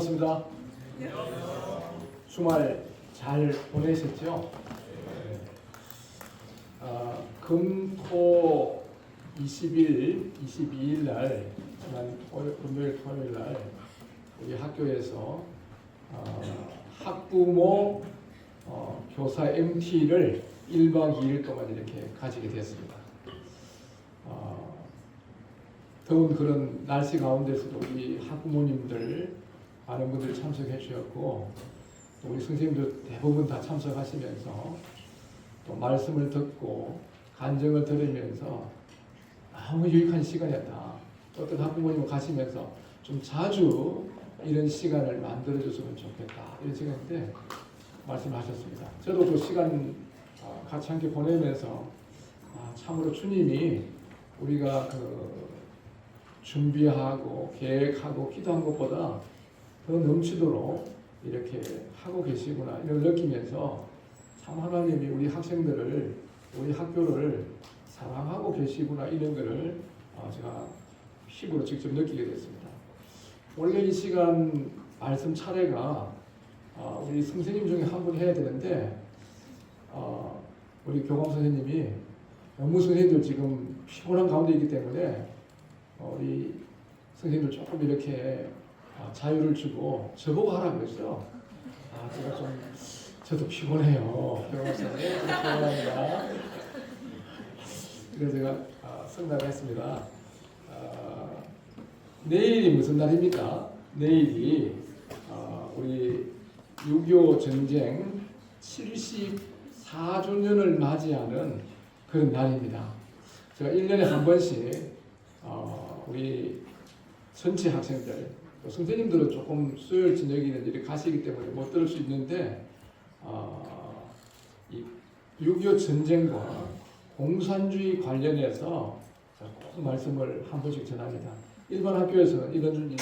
반갑습니다. 주말 잘 보내셨죠? 금, 토 20일, 22일 날, 지난 금요일, 토요일 날 우리 학교에서 학부모 교사 MT를 1박 2일 동안 이렇게 가지게 되었습니다. 더운 그런 날씨 가운데서도 우리 학부모님들 많은 분들이 참석해 주셨고, 또 우리 선생님들 대부분 다 참석하시면서 또 말씀을 듣고 간증을 들으면서 너무 유익한 시간이었다. 어떤 학부모님 가시면서 좀 자주 이런 시간을 만들어줬으면 좋겠다, 이런 생각인데 말씀하셨습니다. 저도 그 시간 같이 함께 보내면서 참으로 주님이 우리가 준비하고 계획하고 기도한 것보다 더 넘치도록 이렇게 하고 계시구나, 이걸 느끼면서 참 하나님이 우리 학생들을, 우리 학교를 사랑하고 계시구나, 이런 것을 제가 피부로 직접 느끼게 됐습니다. 원래 이 시간 말씀 차례가 우리 선생님 중에 한 분 해야 되는데 우리 교감 선생님이 너무 선생님들 지금 피곤한 가운데 있기 때문에 우리 선생님들 조금 이렇게 자유를 주고 저보고 하라고 했어요. 제가 저도 피곤해요. 교감 선생님 피곤합니다. 그래서 제가 승낙을 했습니다. 내일이 무슨 날입니까? 내일이 우리 6.25 전쟁 74주년을 맞이하는 그런 날입니다. 제가 1년에 한 번씩 우리 전체 학생들, 또 선생님들은 조금 수요일 저녁에는 이렇게 가시기 때문에 못 들을 수 있는데 이 6.25 전쟁과 공산주의 관련해서 꼭 말씀을 한 번씩 전합니다. 일반 학교에서는 이런 일들이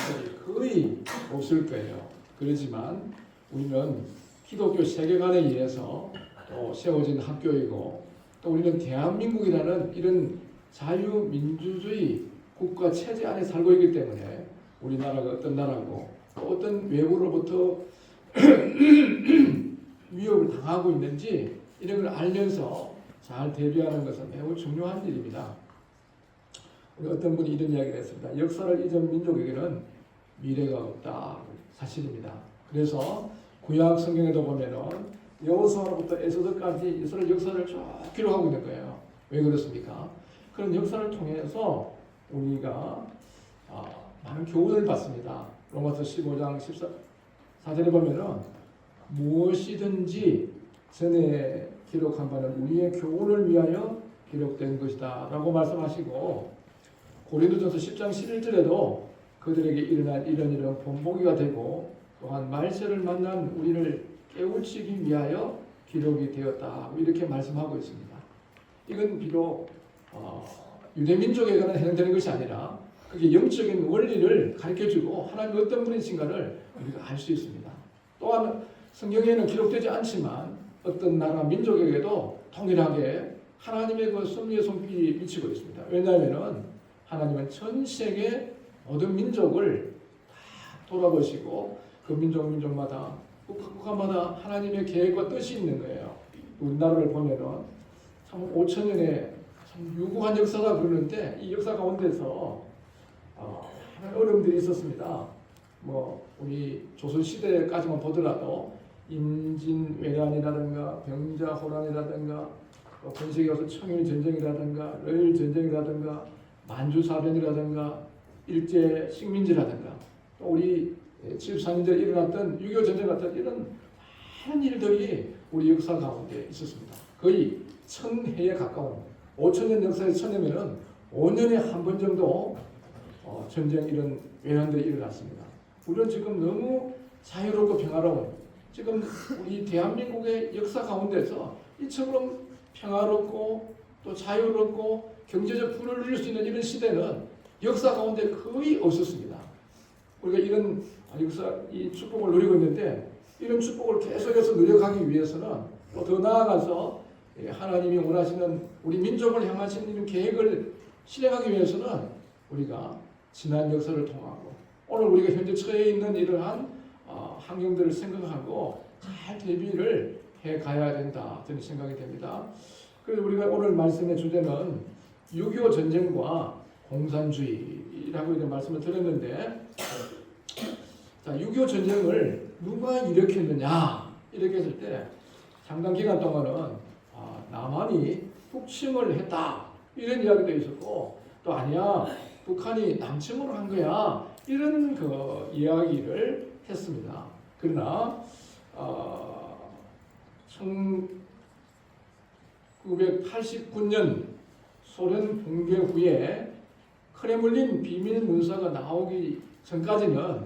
거의 없을 거예요. 그렇지만 우리는 기독교 세계관에 의해서 또 세워진 학교이고, 또 우리는 대한민국이라는 이런 자유민주주의 국가 체제 안에 살고 있기 때문에 우리나라가 어떤 나라고 또 어떤 외부로부터 위협을 당하고 있는지 이런 걸 알면서 잘 대비하는 것은 매우 중요한 일입니다. 우리 어떤 분이 이런 이야기를 했습니다. 역사를 잊은 민족에게는 미래가 없다. 사실입니다. 그래서 구약 성경에도 보면은 여호수아로부터 에스더까지 이스라엘 역사를 쭉 기록하고 있는 거예요. 왜 그렇습니까? 그런 역사를 통해서 우리가 많은 교훈을 받습니다. 로마서 15장 14절에 보면은 무엇이든지 전에 기록한 바는 우리의 교훈을 위하여 기록된 것이다 라고 말씀하시고, 고린도전서 10장 11절에도 그들에게 일어난 이런 본보기가 되고 또한 말세를 만난 우리를 깨우치기 위하여 기록이 되었다, 이렇게 말씀하고 있습니다. 이건 비록 유대민족에 관한 해당되는 것이 아니라 그게 영적인 원리를 가르쳐주고 하나님 어떤 분이신가를 우리가 알 수 있습니다. 또한 성경에는 기록되지 않지만 어떤 나라 민족에게도 동일하게 하나님의 그 섭리의 손길이 미치고 있습니다. 왜냐하면 하나님은 전 세계 모든 민족을 다 돌아보시고 그 민족마다 국가마다 하나님의 계획과 뜻이 있는 거예요. 우리나라를 보면은 참 5,000년의 참 유구한 역사가 그러는데 이 역사 가운데서 어려움들이 있었습니다. 우리 조선 시대까지만 보더라도 임진왜란이라든가 병자호란이라든가 권세에 가서 청일 전쟁이라든가 러일 전쟁이라든가 만주사변이라든가 일제 식민지라든가 또 우리 74년전에 일어났던 6.25 전쟁 같은 이런 많은 일들이 우리 역사 가운데 있었습니다. 거의 1000해에 가까운 5,000년 역사의 1000해면은 5년에 한 번 정도 전쟁 이런 외환들이 일어났습니다. 우리는 지금 너무 자유롭고 평화로운, 지금 우리 대한민국의 역사 가운데서 이처럼 평화롭고 또 자유롭고 경제적 부를 누릴 수 있는 이런 시대는 역사 가운데 거의 없었습니다. 우리가 이런 이 축복을 누리고 있는데 이런 축복을 계속해서 누려가기 위해서는 또 더 나아가서 하나님이 원하시는 우리 민족을 향하신 이런 계획을 실행하기 위해서는 우리가 지난 역사를 통하고 오늘 우리가 현재 처해 있는 이러한 환경들을 생각하고 잘 대비를 해 가야 된다 저는 생각이 됩니다. 그래서 우리가 오늘 말씀의 주제는 6.25 전쟁과 공산주의라고 이런 말씀을 드렸는데, 자, 6.25 전쟁을 누가 일으켰느냐 이렇게 했을 때 상당 기간 동안은 남한이 북침을 했다 이런 이야기도 있었고, 또 아니야 북한이 남침으로 한 거야 이런 그 이야기를 했습니다. 그러나 1989년 소련 붕괴 후에 크레물린 비밀 문서가 나오기 전까지는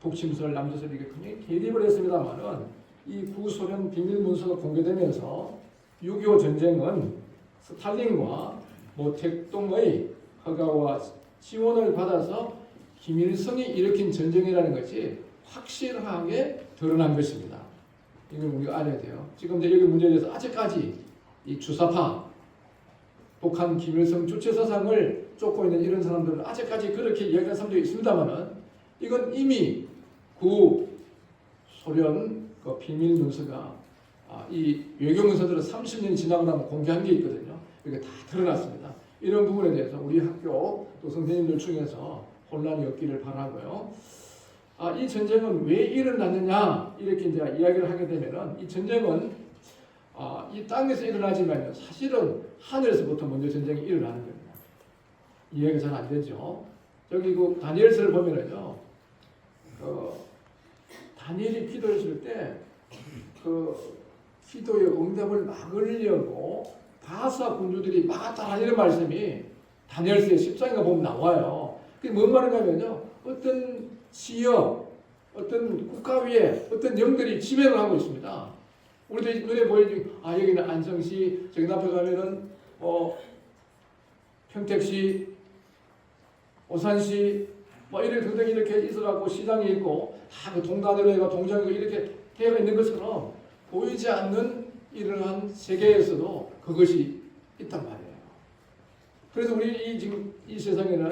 북침설, 남침설 이게 굉장히 대립을 했습니다만은 이 구소련 비밀 문서가 공개되면서 6.25 전쟁은 스탈린과 모택동의 허가와 지원을 받아서 김일성이 일으킨 전쟁이라는 것이 확실하게 드러난 것입니다. 이걸 우리가 알아야 돼요. 지금 여기 문제에 대해서 아직까지 이 주사파, 북한 김일성 주체 사상을 쫓고 있는 이런 사람들은 아직까지 그렇게 이야기하는 사람들이 있습니다만은 이건 이미 구 소련 그 비밀 문서가 이 외교 문서들은 30년이 지나고 나면 공개한 게 있거든요. 이게 다 드러났습니다. 이런 부분에 대해서 우리 학교 또 선생님들 중에서 혼란이 없기를 바라고요. 이 전쟁은 왜 일어났느냐 이렇게 이제 이야기를 하게 되면은 이 전쟁은 이 땅에서 일어나지만 사실은 하늘에서부터 먼저 전쟁이 일어나는 겁니다. 이해가 잘 안 되죠. 저기 그 다니엘서를 보면은요, 다니엘이 기도했을 때 그 기도의 응답을 막으려고 바사 군주들이 막았다 이런 말씀이 다니엘서의 10장인가 보면 나와요. 그게 뭔 말인가면요, 어떤 지역, 어떤 국가 위에 어떤 영들이 지배를 하고 있습니다. 우리도 눈에 보이지, 여기는 안성시, 저기 앞에 가면은 평택시, 오산시, 이렇게 등등 이렇게 있어갖고 시장이 있고 다 그 동단으로 해가 동장이 이렇게 되어 있는 것처럼 보이지 않는 이러한 세계에서도 그것이 있단 말이에요. 그래서 우리 지금 이 세상에는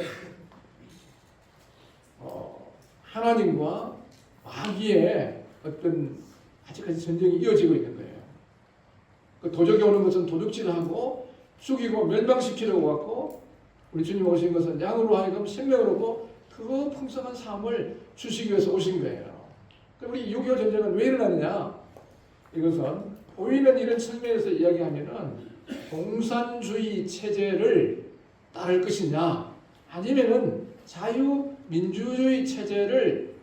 하나님과 마귀의 어떤 아직까지 전쟁이 이어지고 있는 거예요. 그 도적이 오는 것은 도둑질하고 죽이고 멸망시키려고 왔고, 우리 주님 오신 것은 양으로 하여금 생명을 얻고 그 풍성한 삶을 주시기 위해서 오신 거예요. 우리 6.25 전쟁은 왜 일어나느냐? 이것은 보이는 이런 측면에서 이야기하면은 공산주의 체제를 따를 것이냐, 아니면은 자유민주주의 체제를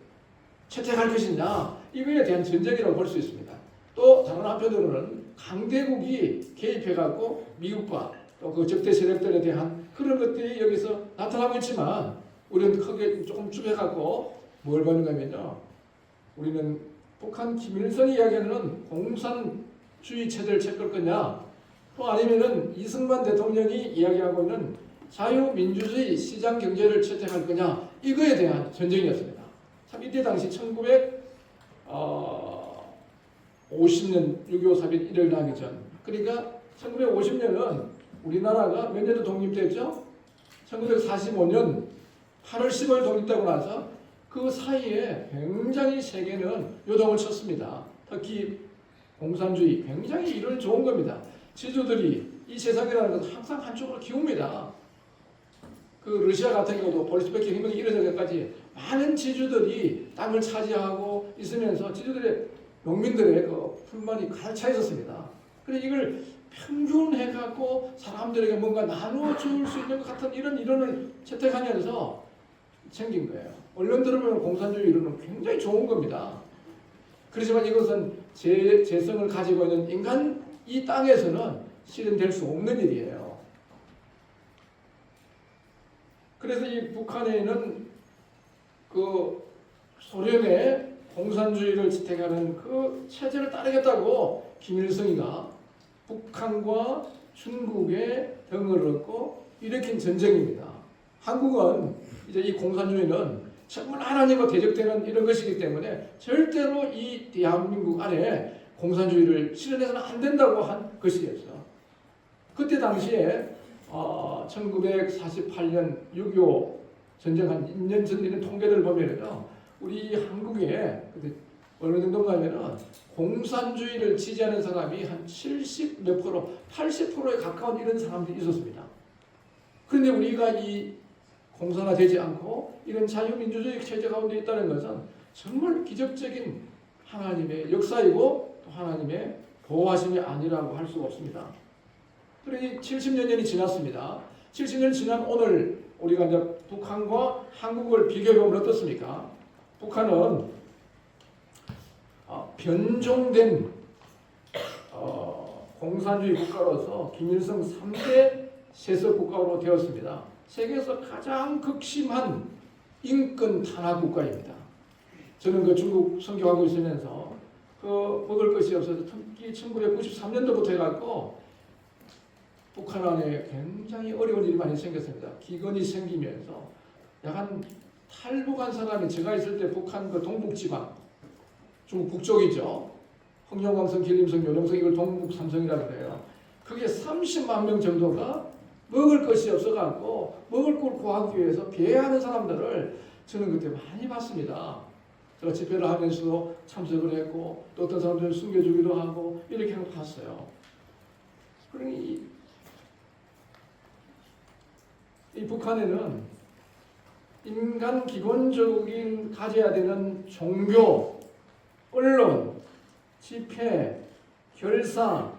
채택할 것이냐, 이거에 대한 전쟁이라고 볼 수 있습니다. 또 다른 한편으로는 강대국이 개입해갖고 미국과 또 그 적대 세력들에 대한 그런 것들이 여기서 나타나고 있지만, 우리는 크게 조금 좁혀갖고 뭘 보는가 하면요, 우리는 북한 김일성이 이야기하는 공산주의 체제를 채택할 거냐, 또 아니면은 이승만 대통령이 이야기하고 있는 자유민주주의 시장 경제를 채택할 거냐, 이거에 대한 전쟁이었습니다. 참 이때 당시 1950년 6.25 사변이 일어나기 전, 그러니까 1950년은 우리나라가 몇 년도 독립됐죠? 1945년 8월 10월 독립되고 나서 그 사이에 굉장히 세계는 요동을 쳤습니다. 특히 공산주의 굉장히 이론이 좋은 겁니다. 지주들이 이 세상이라는 것은 항상 한쪽으로 기웁니다. 그 러시아 같은 경우도 볼시베키 혁명이 이르기까지 많은 지주들이 땅을 차지하고 있으면서 지주들의 농민들의 그 불만이 가득 차 있었습니다. 그래서 이걸 평균해갖고 사람들에게 뭔가 나누어 줄 수 있는 것 같은 이런 이론을 채택하면서 생긴 거예요. 언론들을 보면 공산주의 이론은 굉장히 좋은 겁니다. 그렇지만 이것은 재성을 가지고 있는 인간 이 땅에서는 실현될 수 없는 일이에요. 그래서 이 북한에 있는 그 소련의 공산주의를 채택하는 그 체제를 따르겠다고 김일성이가 북한과 중국의 등을 얻고 일으킨 전쟁입니다. 한국은 이제 이 공산주의는 정말 하나님과 대적되는 이런 것이기 때문에 절대로 이 대한민국 안에 공산주의를 실현해서는 안 된다고 한 것이었죠. 그때 당시에 1948년 6.25 전쟁 한 2년 전 이런 통계를 보면요, 우리 한국에 어느 정도냐면은 공산주의를 지지하는 사람이 한 70 몇 프로, 80%에 가까운 이런 사람들이 있었습니다. 그런데 우리가 이 공산화되지 않고 이런 자유민주주의 체제 가운데 있다는 것은 정말 기적적인 하나님의 역사이고 또 하나님의 보호하심이 아니라고 할 수가 없습니다. 그러니 70년이 지났습니다. 70년 지난 오늘 우리가 이제 북한과 한국을 비교해보면 어떻습니까? 북한은 변종된 공산주의 국가로서 김일성 3대 세습 국가로 되었습니다. 세계에서 가장 극심한 인권 탄압 국가입니다. 저는 그 중국 선교하고 있으면서 그 먹을 것이 없어서 특히 1993년도부터 해갖고 북한 안에 굉장히 어려운 일이 많이 생겼습니다. 기근이 생기면서 약간 탈북한 사람이 제가 있을 때 북한 그 동북지방 중국 북쪽이죠. 흥룡왕성, 길림성, 요령성 이걸 동북삼성이라고 그래요. 그게 30만 명 정도가 먹을 것이 없어갖고 먹을 걸 구하기 위해서 배회하는 사람들을 저는 그때 많이 봤습니다. 제가 집회를 하면서도 참석을 했고 또 어떤 사람들은 숨겨주기도 하고 이렇게 하고 봤어요. 그러니 이 북한에는 인간 기본적인 가져야 되는 종교, 언론, 집회, 결사,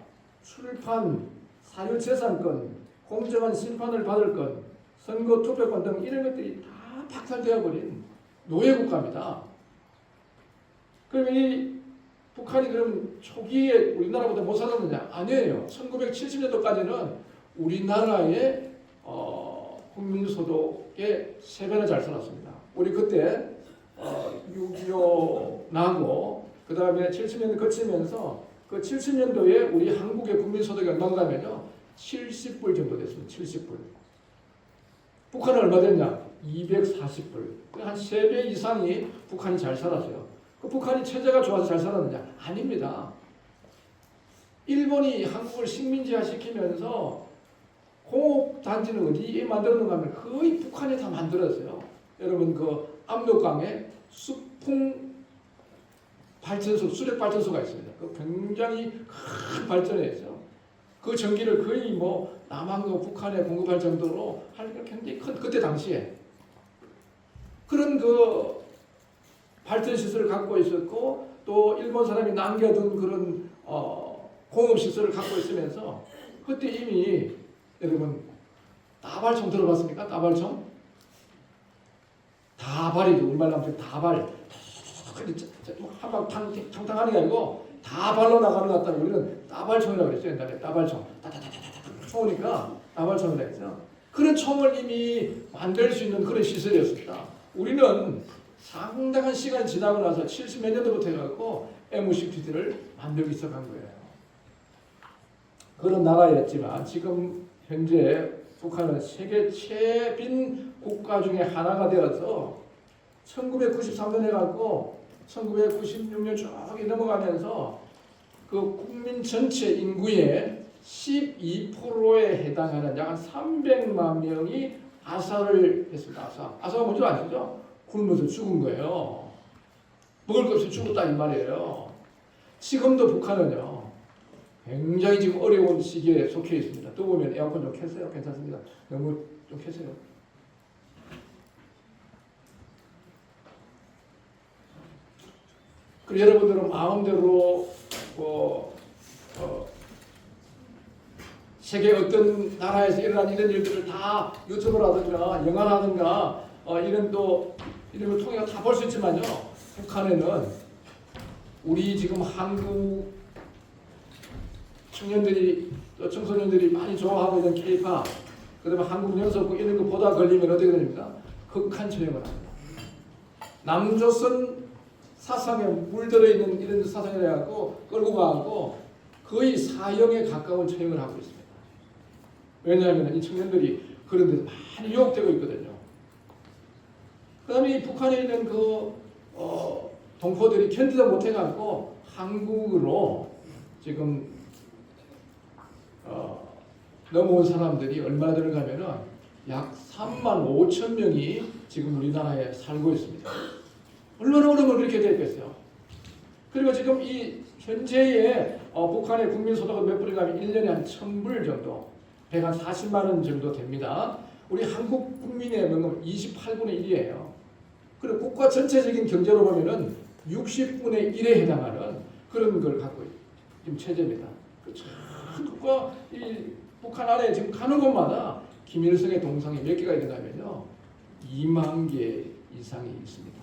출판, 사유재산권, 공정한 심판을 받을 것, 선거 투표권 등 이런 것들이 다 박탈되어 버린 노예국가입니다. 그럼 이 북한이 그럼 초기에 우리나라보다 못 살았느냐? 아니에요. 1970년도까지는 우리나라의 국민소득의 3배나 잘 살았습니다. 우리 그때 6.25 나고 그 다음에 70년대 거치면서 그 70년도에 우리 한국의 국민소득이 얼마나 가면요 70불 정도 됐습니다. 70불. 북한은 얼마 됐냐? 240불. 한 3배 이상이 북한이 잘 살았어요. 그 북한이 체제가 좋아서 잘 살았느냐? 아닙니다. 일본이 한국을 식민지화 시키면서 공업단지는 어디에 만들었는가 하면 거의 북한에 다 만들었어요. 여러분 그 압록강에 수풍 발전소, 수력 발전소가 있습니다. 그 굉장히 큰 발전했죠. 그 전기를 거의 뭐 남한과 북한에 공급할 정도로 하니까 굉장히 큰 그때 당시에 그런 그 발전 시설을 갖고 있었고 또 일본 사람이 남겨둔 그런 공업 시설을 갖고 있으면서 그때 이미 여러분 다발총 들어봤습니까? 다발총? 다발이죠. 우리말로 하면 다발. 한방 탕탕하는 게 아니고 다발로 나가는 것 같다면 우리는 다발총이라고 그랬죠. 옛날에 다발총. 다다다다다 쏘니까 다발총이라고 했죠. 그런 총을 이미 만들 수 있는 그런 시설이었습니다. 우리는 상당한 시간이 지나고 나서 70몇 년도부터 해갖고 M60T를 만들기 시작한 거예요. 그런 나라였지만 지금 현재 북한은 세계 최빈 국가 중에 하나가 되어서 1993년 해갖고 1996년 쭉 넘어가면서 그 국민 전체 인구의 12%에 해당하는 약 300만 명이 아사를 했습니다. 아사가 뭔지 아시죠? 굶어서 죽은 거예요. 먹을 것 없이 죽었다 이 말이에요. 지금도 북한은요. 굉장히 지금 어려운 시기에 속해 있습니다. 또 보면 에어컨 좀 켜세요. 괜찮습니다. 너무 좀 켜세요. 그리고 여러분들은 마음대로 세계 어떤 나라에서 일어난 이런 일들을 다 유튜브라든가 영화라든가 이런 걸 통해 다 볼 수 있지만요. 북한에는 우리 지금 한국 청년들이 또 청소년들이 많이 좋아하고 있는 K-pop, 그다음에 한국 연속극 이런 거 보다 걸리면 어떻게 됩니까? 극한 처형을 합니다. 남조선 사상에 물들어 있는 이런 사상이라 갖고 끌고 가고 거의 사형에 가까운 처형을 하고 있습니다. 왜냐하면 이 청년들이 그런 데서 많이 유혹되고 있거든요. 그다음에 이 북한에 있는 동포들이 견디다 못해 갖고 한국으로 지금 넘어온 사람들이 얼마나 되는가 하면은 약 3만 5천 명이 지금 우리나라에 살고 있습니다. 얼마나 어려우면 그렇게 되겠어요. 그리고 지금 이 현재의 북한의 국민 소득은 몇 불인가 하면 1년에 한 1,000불 정도, 140만 원 정도 됩니다. 우리 한국 국민의 명은 28분의 1이에요. 그리고 국가 전체적인 경제로 보면은 60분의 1에 해당하는 그런 걸 갖고 있는 체제입니다. 국가 이 북한 안에 지금 가는 곳마다 김일성의 동상이 몇 개가 있냐면요, 2만 개 이상이 있습니다.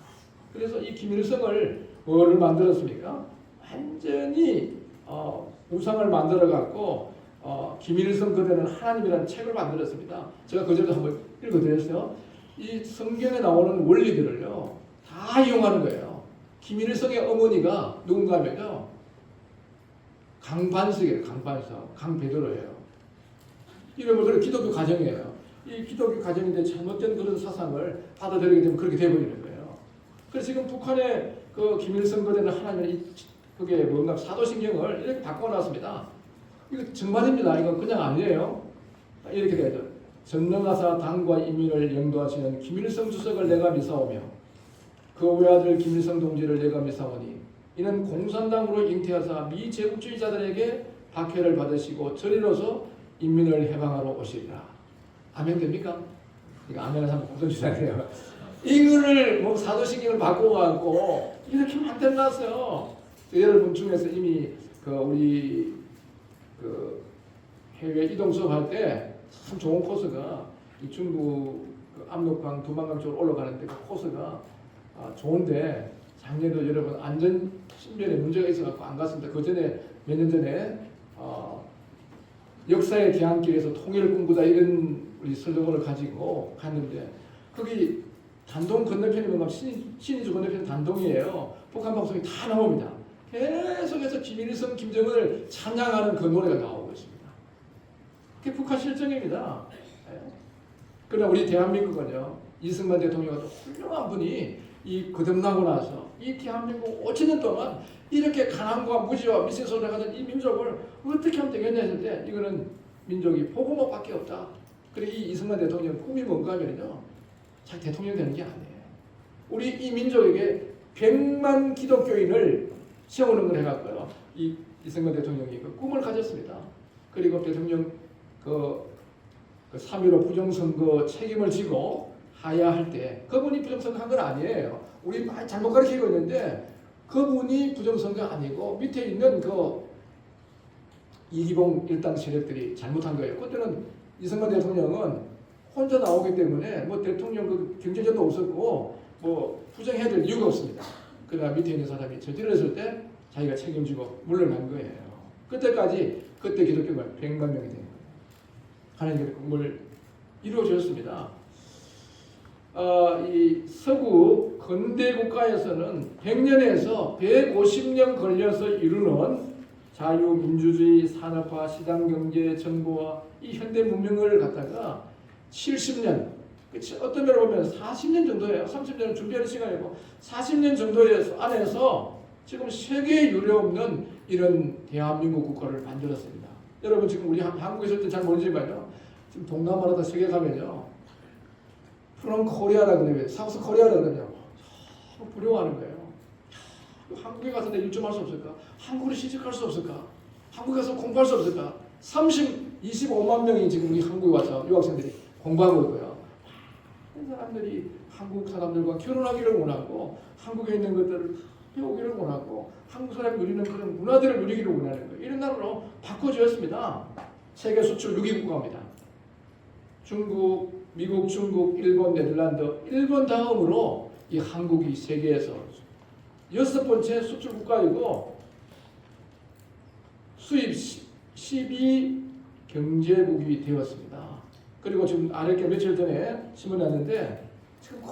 그래서 이 김일성을 뭐를 만들었습니까? 완전히 우상을 만들어 갖고 김일성 그대는 하나님이라는 책을 만들었습니다. 제가 그전에도 한번 읽어드렸어요. 이 성경에 나오는 원리들을요 다 이용하는 거예요. 김일성의 어머니가 누군가 하면요, 강반석이에요. 강반석, 강베드로예요. 이름을 그래 기독교 가정이에요. 이 기독교 가정인데 잘못된 그런 사상을 받아들이게 되면 그렇게 되어버리는 거예요. 그래서 지금 북한의 그 김일성 거대는 하나님의 그게 뭔가 사도신경을 이렇게 바꿔놨습니다. 이거 정말입니다. 이거 그냥 아니에요. 이렇게 되죠. 전능하사 당과 인민을 영도하시는 김일성 주석을 내가 미사오며 그 외아들 김일성 동지를 내가 미사오니 이는 공산당으로 잉태하사 미제국주의자들에게 박해를 받으시고 저리로서 인민을 해방하러 오시리라. 아멘 됩니까? 이거 아멘을 하면 공동 주장해요. 이거를 뭐 사도신경을 바꿔갖고 이렇게 만들어놨어요. 여러분 중에서 이미 우리 해외 이동 수업할 때 참 좋은 코스가 이 중국 압록강, 두만강 쪽으로 올라가는데 그 코스가 좋은데 작년에도 여러분 안전 신변에 문제가 있어갖고 안 갔습니다. 그 전에 몇 년 전에 역사의 대안길에서 통일을 꿈꾸다 이런 우리 슬로건을 가지고 갔는데 거기 단동 건너편이 뭔가 신의주 건너편 단동이에요. 북한 방송이 다 나옵니다. 계속해서 김일성, 김정은을 찬양하는 그 노래가 나오고 있습니다. 그게 북한 실정입니다. 그러나 우리 대한민국은요, 이승만 대통령 같은 훌륭한 분이 거듭나고 나서 이 대한민국 5천년 동안 이렇게 가난과 무지와 미세소를 하던 이 민족을 어떻게 하면 되겠냐 했을 때 이거는 민족이 복음밖에 없다. 그래 이 이승만 대통령 꿈이 뭔가 하면요, 잘 대통령 되는 게 아니에요. 우리 이 민족에게 100만 기독교인을 세우는 걸 해갖고요, 이 이승만 대통령이 그 꿈을 가졌습니다. 그리고 대통령 그 3.15 부정선거 책임을 지고 하야할 때 그분이 부정선거 한 건 아니에요. 우리 많이 잘못 가르치고 있는데 그분이 부정선거 아니고 밑에 있는 이기봉 일당 세력들이 잘못한 거예요. 그때는 이승만 대통령은 혼자 나오기 때문에 뭐 대통령 경제전도 없었고 뭐 부정해야 될 이유가 없습니다. 그러나 밑에 있는 사람이 저질렀을 때 자기가 책임지고 물러난 거예요. 그때 기독교가 100만 명이 된 거예요. 하나님의 꿈을 이루어졌습니다. 이 서구 근대 국가에서는 100년에서 150년 걸려서 이루는 자유민주주의, 산업화, 시장경제, 정보화 이 현대 문명을 갖다가 70년, 어떤 면으로 보면 40년 정도예요. 30년을 준비하는 시간이고 40년 정도의 안에서 지금 세계에 유례없는 이런 대한민국 국가를 만들었습니다. 여러분 지금 우리 한국에 있을 때 잘 모르지만요, 지금 동남아로 다 세계 가면요, 프롬 코리아라 그래요, 사우스 코리아라 그러냐, 참 부러워하는 거예요. 한국에 가서 내 일 좀 할 수 없을까? 한국으로 시집갈 수 없을까? 한국에 가서 공부할 수 없을까? 25만 명이 지금 우리 한국에 와서 유학생들이 공부하고 있고요. 많은 사람들이 한국 사람들과 결혼하기를 원하고 한국에 있는 것들을 배우기를 원하고 한국 사람이 누리는 그런 문화들을 누리기를 원하는 거예요. 이런 나라로 바꿔주었습니다. 세계 수출 6위 국가입니다. 중국, 미국, 중국, 일본, 네덜란드, 일본 다음으로 이 한국이 세계에서 6번째 수출 국가이고 수입 12 경제국이 되었습니다. 그리고 지금 아랫게 며칠 전에 신문이 왔는데 지금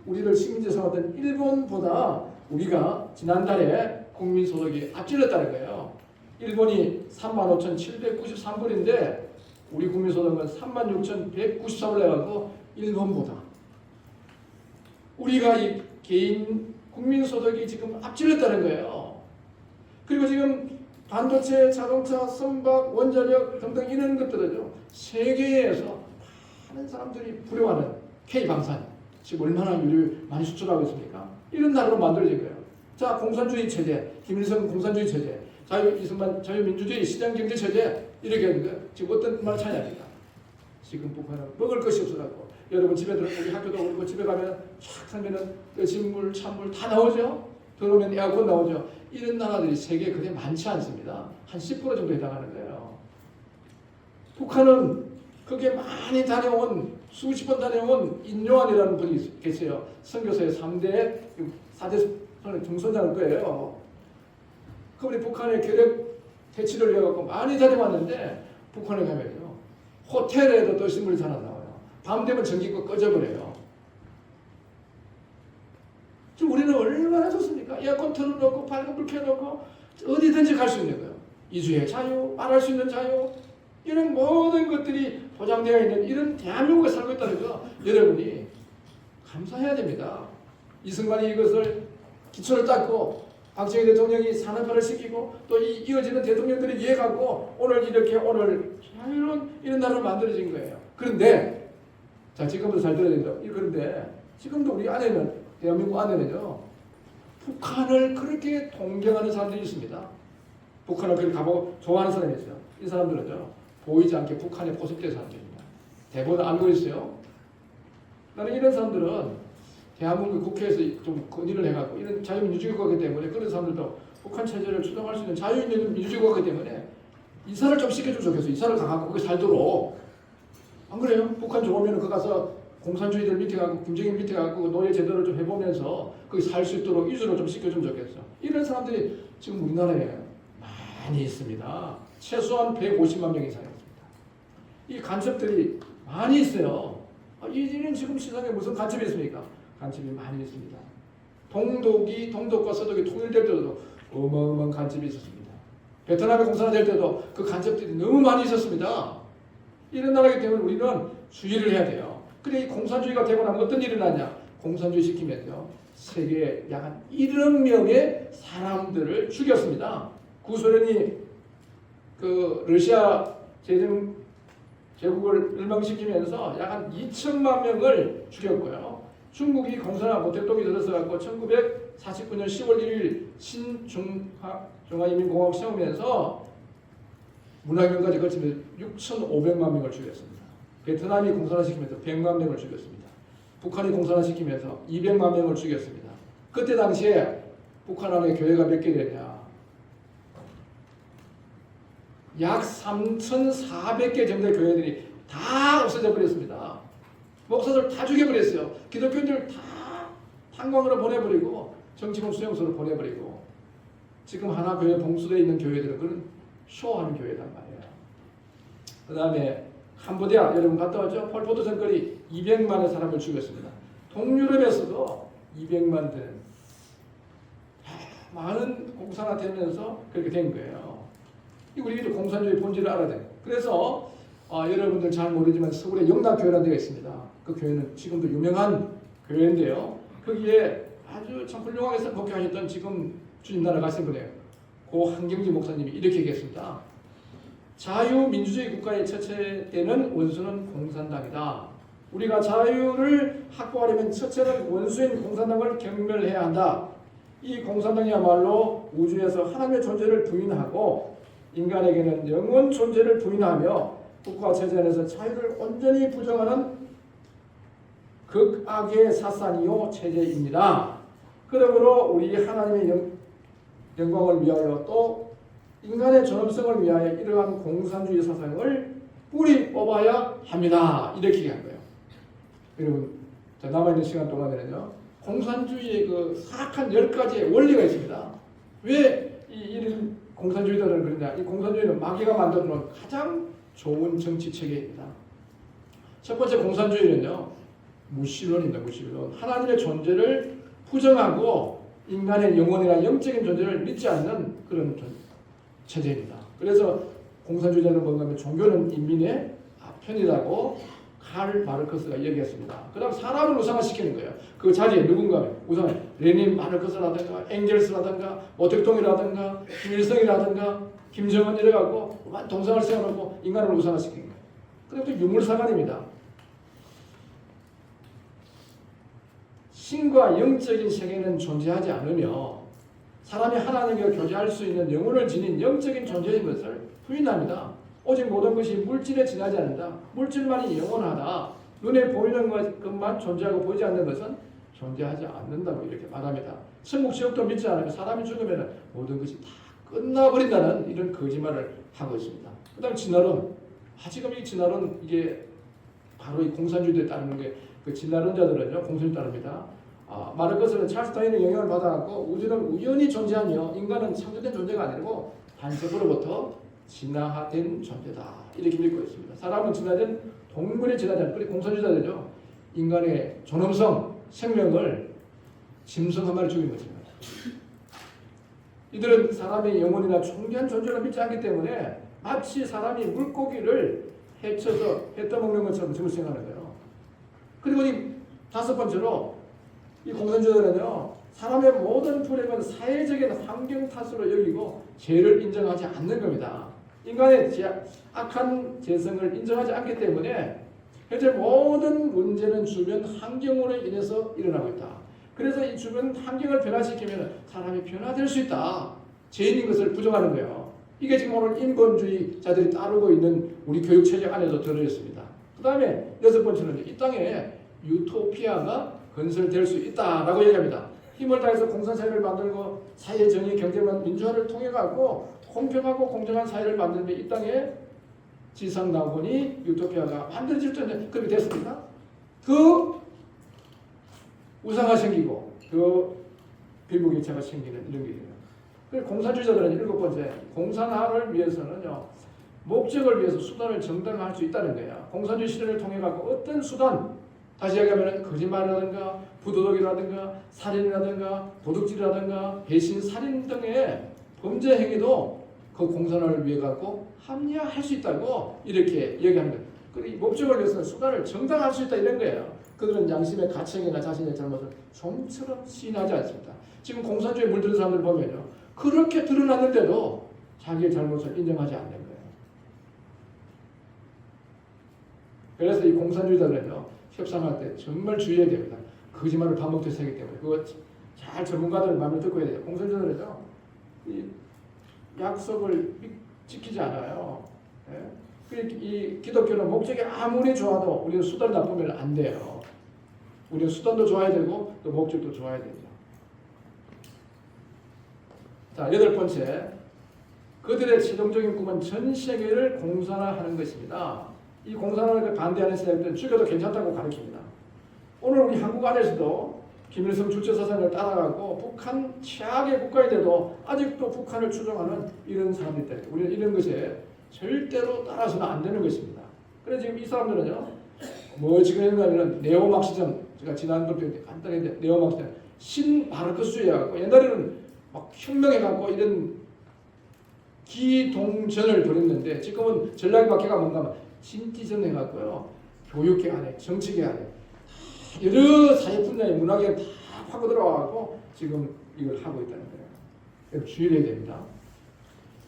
우리를 식민지 삼았던 일본보다 우리가 지난달에 국민소득이 앞질렀다는 거예요. 일본이 35,793불인데 우리 국민소득은 36,193불 내가지고 일본보다 우리가 이 개인 국민소득이 지금 앞질렀다는 거예요. 그리고 지금 반도체, 자동차, 선박, 원자력 등등 이런 것들은요, 세계에서 많은 사람들이 부러워하는 K방산 지금 얼마나 유류 많이 수출하고 있습니까? 이런 나라로 만들어진 거예요. 자, 공산주의 체제, 김일성 공산주의 체제, 이승만 자유민주주의 시장경제 체제 이렇게 하는 거예요. 지금 어떤 말 차이합니까? 지금 북한은 먹을 것이 없어갖고 여러분 집에 들어 우리 학교도 그렇고 집에 가면 촥 하면은 진물, 찬물 다 나오죠. 들어오면 에어컨 나오죠. 이런 나라들이 세계에 그렇게 많지 않습니다. 한 10% 정도 해당하는 거예요. 북한은 그게 많이 다녀온 수십 번 다녀온 인요한이라는 분이 계세요. 선교사의 4대 중선장일 거예요. 그분이 북한의 괴력 퇴치를 위해서 많이 다녀왔는데 북한에 가면요. 호텔에도 도시물이 잘 안 나와요. 밤 되면 전기가 꺼져버려요. 지금 우리는 얼마나 좋습니까? 에어컨 틀어놓고 밝은 불 켜놓고 어디든지 갈 수 있는 거예요. 이주의 자유, 말할 수 있는 자유, 이런 모든 것들이 보장되어 있는 이런 대한민국에 살고 있다는 거 여러분이 감사해야 됩니다. 이승만이 이것을 기초를 닦고 박정희 대통령이 산업화를 시키고 또 이어지는 대통령들이 이해하고 오늘 이렇게 오늘 자유로운 이런 나라를 만들어진 거예요. 그런데 자 지금부터 잘 들어야 된다. 그런데 지금도 우리 안에는 대한민국 안에는요 북한을 그렇게 동경하는 사람들이 있습니다. 북한을 그렇게 가보고 좋아하는 사람이 있어요. 이 사람들은요 보이지 않게 북한에 포섭된 사람들입니다. 대부분 알고 있어요. 나는 이런 사람들은 대한민국 국회에서 좀 건의를 해갖고 이런 자유민주주의 국가이기 때문에 그런 사람들도 북한 체제를 주장할 수 있는 자유민주주의 국가이기 때문에 이사를 좀 시켜주면 좋겠어. 이사를 가갖고 거기 살도록. 안 그래요? 북한 좋으면 거기 가서 공산주의들 밑에 가고 김정일 밑에 가고 노예 제도를 좀 해보면서 거기 살 수 있도록 이주를 좀 시켜주면 좋겠어. 이런 사람들이 지금 우리나라에 많이 있습니다. 최소한 150만 명 이상 있습니다. 이 간첩들이 많이 있어요. 이는 지금 세상에 무슨 간첩이 있습니까? 간첩이 많이 있습니다. 동독과 서독이 통일될 때도 어마어마한 간첩이 있었습니다. 베트남이 공산화될 때도 그 간첩들이 너무 많이 있었습니다. 이런 나라이기 때문에 우리는 주의를 해야 돼요. 근데 이 공산주의가 되고 나면 어떤 일이 나냐? 공산주의 시키면요. 세계에 약 한 1억 명의 사람들을 죽였습니다. 구소련이 그 러시아 제국을 멸망시키면서 약 한 2천만 명을 죽였고요. 중국이 공산화 모택동이 들어서갖고 1949년 10월 1일 신중화인민공화국 세우면서 문화경까지 거치면서 6,500만 명을 죽였습니다. 베트남이 공산화시키면서 100만 명을 죽였습니다. 북한이 공산화시키면서 200만 명을 죽였습니다. 그때 당시에 북한 안에 교회가 몇 개 되냐? 약 3,400개 정도의 교회들이 다 없어져 버렸습니다. 목사들 다 죽여버렸어요. 기독교인들 다 탄광으로 보내버리고 정치범 수용소로 보내버리고 지금 하나 교회 봉수되어 있는 교회들은 그런 쇼하는 교회단 말이에요. 그 다음에 캄보디아 여러분 갔다 왔죠? 폴포트 정권이 200만의 사람을 죽였습니다. 동유럽에서도 200만 되는 많은 공산화되면서 그렇게 된 거예요. 우리도 공산주의 본질을 알아야 돼요. 그래서 여러분들 잘 모르지만 서울에 영락교회라는 데가 있습니다. 그 교회는 지금도 유명한 교회인데요. 거기에 아주 참 훌륭하게 목회하셨던 지금 주님 나라 가신 분이에요. 고 한경지 목사님이 이렇게 얘기했습니다. 자유민주주의 국가의 첫째 때는 원수는 공산당이다. 우리가 자유를 확보하려면 첫째는 원수인 공산당을 경멸해야 한다. 이 공산당이야말로 우주에서 하나님의 존재를 부인하고 인간에게는 영원 존재를 부인하며 국가 체제 안에서 자유를 온전히 부정하는 극악의 사상이요 체제입니다. 그러므로 우리 하나님의 영광을 위하여 또 인간의 존엄성을 위하여 이러한 공산주의 사상을 뿌리 뽑아야 합니다. 이렇게 얘기한 거예요. 여러분, 남아있는 시간 동안에는요, 공산주의의 그 사악한 10가지의 원리가 있습니다. 왜 이런 공산주의자들은 그러냐? 이 공산주의는 마귀가 만들어 놓은 가장 좋은 정치 체계입니다. 첫 번째 공산주의는요, 무신론입니다. 무신론. 하나님의 존재를 부정하고 인간의 영혼이나 영적인 존재를 믿지 않는 그런 체제입니다. 그래서 공산주의자는 뭔가 하면 종교는 인민의 편이라고 칼 마르크스가 얘기했습니다. 그 다음 사람을 우상화시키는 거예요. 그 자리에 누군가 우상화, 레닌 마르크스라든가 앵겔스라든가 모택동이라든가 김일성이라든가 김정은 이래갖고 동상을 세워놓고 인간을 우상화시키는 거예요. 그다음 또 유물사관입니다. 신과 영적인 세계는 존재하지 않으며 사람이 하나님과 교제할 수 있는 영혼을 지닌 영적인 존재인 것을 부인합니다. 오직 모든 것이 물질에 지나지 않는다. 물질만이 영원하다. 눈에 보이는 것만 존재하고 보이지 않는 것은 존재하지 않는다고 이렇게 말합니다. 천국 지옥도 믿지 않으면 사람이 죽으면 모든 것이 다 끝나버린다는 이런 거짓말을 하고 있습니다. 그 다음에 진화론. 지금 이 진화론 이게 바로 이 공산주의에 따르는 게 그 진화론자들은요 공산주의 따릅니다. 마르크스는 찰스 다윈의 영향을 받아갖고 우주는 우연히 존재하며 인간은 창조된 존재가 아니고 반석으로부터 진화된 존재다 이렇게 믿고 있습니다. 사람은 진화된 동물이 진화된 그리고 공산주의자들은요 인간의 존엄성, 생명을 짐승 한 마리 죽인 것입니다. 이들은 사람의 영혼이나 존귀한 존재를 믿지 않기 때문에 마치 사람이 물고기를 해쳐서 해 떠먹는 것처럼 지금 생각하는 거예요. 그리고 이 다섯 번째로 이 공산주의자는요 사람의 모든 불행은 사회적인 환경 탓으로 여기고 죄를 인정하지 않는 겁니다. 인간의 악한 재성을 인정하지 않기 때문에 현재 모든 문제는 주변 환경으로 인해서 일어나고 있다. 그래서 이 주변 환경을 변화시키면 사람이 변화될 수 있다. 죄인인 것을 부정하는 거예요. 이게 지금 오늘 인본주의자들이 따르고 있는 우리 교육체제 안에도 들어있습니다. 그 다음에 여섯 번째는 이 땅에 유토피아가 건설될 수 있다라고 얘기합니다. 힘을 다해서 공산사회를 만들고 사회 정의, 경제만 민주화를 통해 갖고 공평하고 공정한 사회를 만들면 이 땅에 지상낙원이 유토피아가 만들어질 텐데 그렇게 됐습니까? 그 우상화 생기고 그 빌무기체가 생기는 이런 게 있어요. 그리고 공산주의자들은 일곱 번째 공산화를 위해서는요 목적을 위해서 수단을 정당화할 수 있다는 거예요. 공산주의 실현을 통해 갖고 어떤 수단 다시 얘기하면 거짓말이라든가 부도덕이라든가 살인이라든가 도둑질이라든가 배신, 살인 등의 범죄 행위도 그 공산화를 위해 갖고 합리화할 수 있다고 이렇게 얘기합니다. 그리고 목적을 위해서는 수단을 정당화할 수 있다 이런 거예요. 그들은 양심의 가책이나 자신의 잘못을 좀처럼 시인하지 않습니다. 지금 공산주의에 물드는 사람들 보면요. 그렇게 드러났는데도 자기의 잘못을 인정하지 않는 거예요. 그래서 이 공산주의자들은요. 협상할 때 정말 주의해야 됩니다. 거짓말을 반복해서 하기 때문에 그거 잘 전문가들 말을 듣고 해야 돼요. 공산주의자들은요. 이 약속을 지키지 않아요. 예? 이 기독교는 목적이 아무리 좋아도 우리는 수단이 나쁘면 안 돼요. 우리는 수단도 좋아야 되고 또 목적도 좋아야 되죠. 자, 여덟 번째. 그들의 최종적인 꿈은 전 세계를 공산화하는 것입니다. 이 공산화를 반대하는 세력들은 죽여도 괜찮다고 가르칩니다. 오늘 우리 한국 안에서도 김일성 주체 사상을 따라가고 북한 최악의 국가인데도 아직도 북한을 추종하는 이런 사람들이 있다. 우리는 이런 것에 절대로 따라서는 안 되는 것입니다. 그래서 지금 이 사람들은요, 뭐 지금 했냐면 네오막시즘, 제가 지난번에 간단히 했는데 네오막시즘, 신마르크스주의하고 옛날에는 막 혁명해갖고 이런 기동전을 벌였는데 지금은 전략이 바뀌가 뭔가 하면 진지전 해갖고요, 교육계 안에, 정치계 안에 여러 사회 분야의 문화계에 다 파고 들어와갖고 지금 이걸 하고 있다는 거예요. 주의를 해야 됩니다.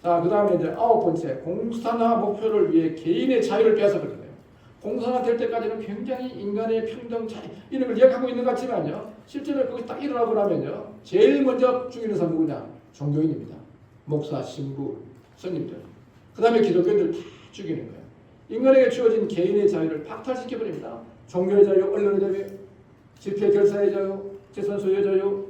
자, 그 다음에 이제 아홉 번째, 공산화 목표를 위해 개인의 자유를 빼앗아버리네요. 공산화 될 때까지는 굉장히 인간의 평등, 자유 이런 걸 이야기하고 있는 것 같지만요, 실제로 그것이 딱 일어나고 나면요, 제일 먼저 죽이는 사람 누구냐? 종교인입니다. 목사, 신부, 스님들. 그 다음에 기독교인들 다 죽이는 거예요. 인간에게 주어진 개인의 자유를 박탈시켜버립니다. 종교의 자유, 언론의 자유, 집회 결사의 자유, 재산 소유의 자유,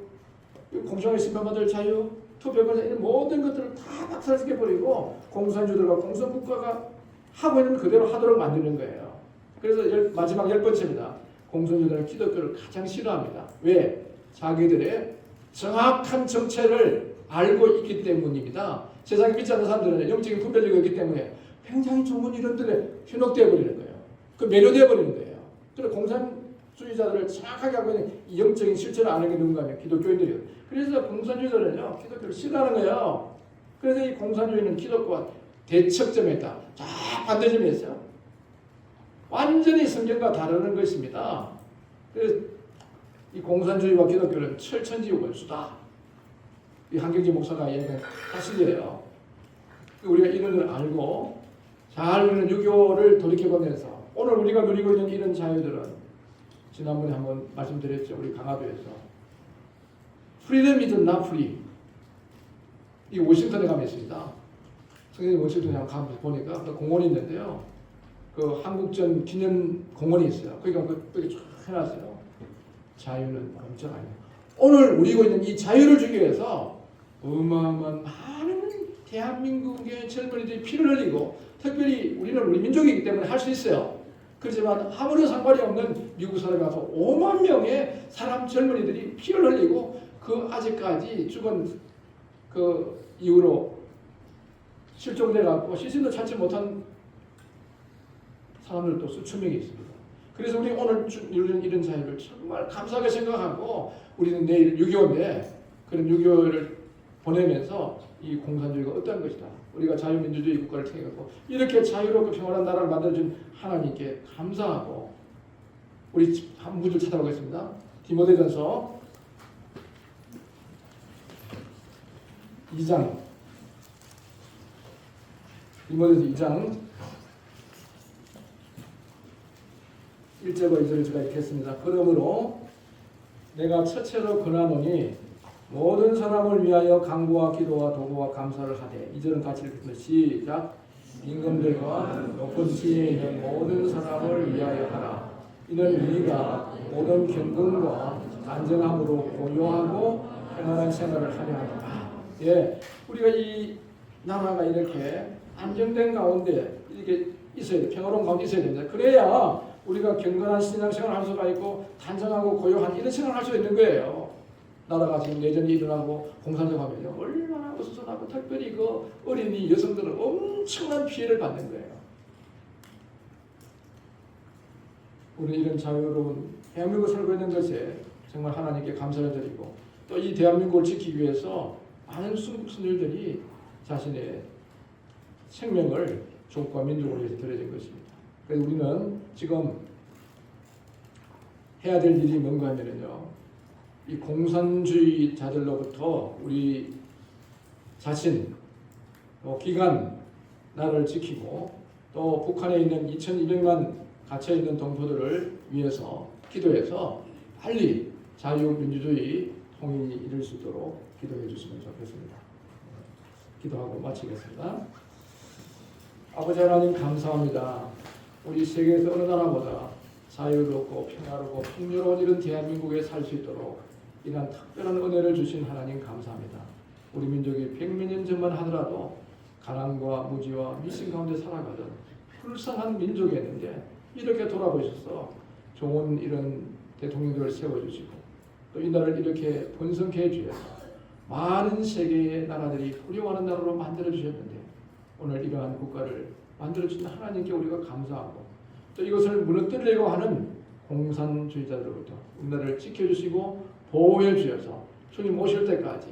공정하게 심판받을 자유, 투표권 이런 모든 것들을 다 박살시켜버리고 공산주의들과 공산국가가 하고 있는 그대로 하도록 만드는 거예요. 그래서 마지막 열 번째입니다. 공산주의들은 기독교를 가장 싫어합니다. 왜? 자기들의 정확한 정체를 알고 있기 때문입니다. 세상에 믿지 않는 사람들은 영적인 분별력이 있기 때문에 굉장히 좋은 이론들에 현혹되어 버리는 거예요. 그 매료되어 버리는 거예요. 그래서 공산주의자들을 정확하게 하고 있는 영적인 실체를 아는 게 누군가 하면 기독교인들이에요. 그래서 공산주의자들은요, 기독교를 싫어하는 거예요. 그래서 이 공산주의는 기독교와 대척점에 있다. 쫙 반대점에 있어요. 완전히 성경과 다르는 것입니다. 그래서 이 공산주의와 기독교는 철천지원수다. 이 한경지 목사가 얘기한 사실이에요. 우리가 이런 걸 알고 잘 우리는 유교를 돌이켜보면서 오늘 우리가 누리고 있는 이런 자유들은 지난번에 한번 말씀드렸죠. 우리 강화도에서 프리덤이든 나 프리, 이 워싱턴에 가면 있습니다. 선생님 워싱턴에 가면 보니까 공원이 있는데요. 그 한국전 기념 공원이 있어요. 거기가 그렇게 쫙 해놨어요. 자유는 멈춰가요. 오늘 누리고 있는 이 자유를 주기 위해서 어마어마한 많은 대한민국의 젊은이들이 피를 흘리고, 특별히 우리는 우리 민족이기 때문에 할 수 있어요. 그렇지만 아무런 상관이 없는 미국 사람이 와서 5만 명의 사람 젊은이들이 피를 흘리고 그 아직까지 죽은 그 이후로 실종돼갖고 시신도 찾지 못한 사람들도 수천 명이 있습니다. 그래서 우리 오늘 이런 자유를 정말 감사하게 생각하고, 우리는 내일 6.25인데 그런 6.25를 보내면서 이 공산주의가 어떤 것이다, 우리가 자유민주주의 국가를 택하고 이렇게 자유롭고 평화로운 나라를 만들어준 하나님께 감사하고, 우리 한 문을 찾아보겠습니다. 디모데전서 2장, 디모데전서 2장 1절과 2절을 제가 읽겠습니다. 그러므로 내가 첫째로 권하노니 모든 사람을 위하여 간구와 기도와 도구와 감사를 하되. 2절은 같이 읽겠습니다. 시작. 임금들과 높은 지위에 있는 모든 사람을 위하여 하라. 이는 우리가 모든 경건과 안전함으로 고요하고 평안한 생활을 하려 함이라. 예, 우리가 이 나라가 이렇게 안정된 가운데 이렇게 있어야 돼. 평화로운 가운데 있어야 됩니다. 그래야 우리가 경건한 신앙생활을 할 수가 있고 단정하고 고요한 이런 생활을 할 수 있는 거예요. 나라가 지금 내전이 일어나고 공산주의가 하면요, 얼마나 어수선하고, 특별히 그 어린이 여성들은 엄청난 피해를 받는 거예요. 우리 이런 자유로운 대한민국을 살고 있는 것에 정말 하나님께 감사를 드리고, 또 이 대한민국을 지키기 위해서 많은 순국순일들이 자신의 생명을 조국과 민족을 위해서 드려진 것입니다. 그래서 우리는 지금 해야 될 일이 뭔가 하면요, 이 공산주의자들로부터 우리 자신, 기관, 나라를 지키고, 또 북한에 있는 2,200만 갇혀있는 동포들을 위해서 기도해서 빨리 자유민주주의 통일이 이룰 수 있도록 기도해 주시면 좋겠습니다. 기도하고 마치겠습니다. 아버지 하나님 감사합니다. 우리 세계에서 어느 나라보다 자유롭고 평화롭고 풍요로운 이런 대한민국에 살 수 있도록 이러한 특별한 은혜를 주신 하나님 감사합니다. 우리 민족이 100몇 년 전만 하더라도 가난과 무지와 미신 가운데 살아가던 불쌍한 민족이었는데, 이렇게 돌아보셔서 좋은 이런 대통령들을 세워주시고, 또 이 나라를 이렇게 번성케 해주셔서 많은 세계의 나라들이 부려워하는 나라로 만들어주셨는데, 오늘 이러한 국가를 만들어주신 하나님께 우리가 감사하고, 또 이것을 무너뜨리려고 하는 공산주의자들로부터 우리나라를 지켜주시고 보호해 주셔서 주님 오실 때까지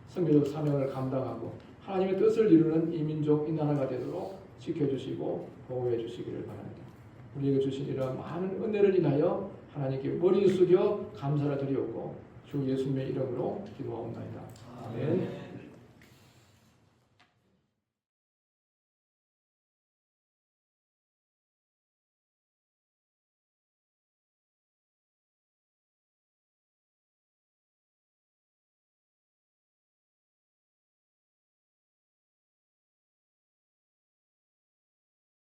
선교적 사명을 감당하고 하나님의 뜻을 이루는 이 민족, 이 나라가 되도록 지켜주시고 보호해 주시기를 바랍니다. 우리에게 주신 이러한 많은 은혜를 인하여 하나님께 머리 숙여 감사를 드리옵고 주 예수님의 이름으로 기도하옵나이다. 아멘.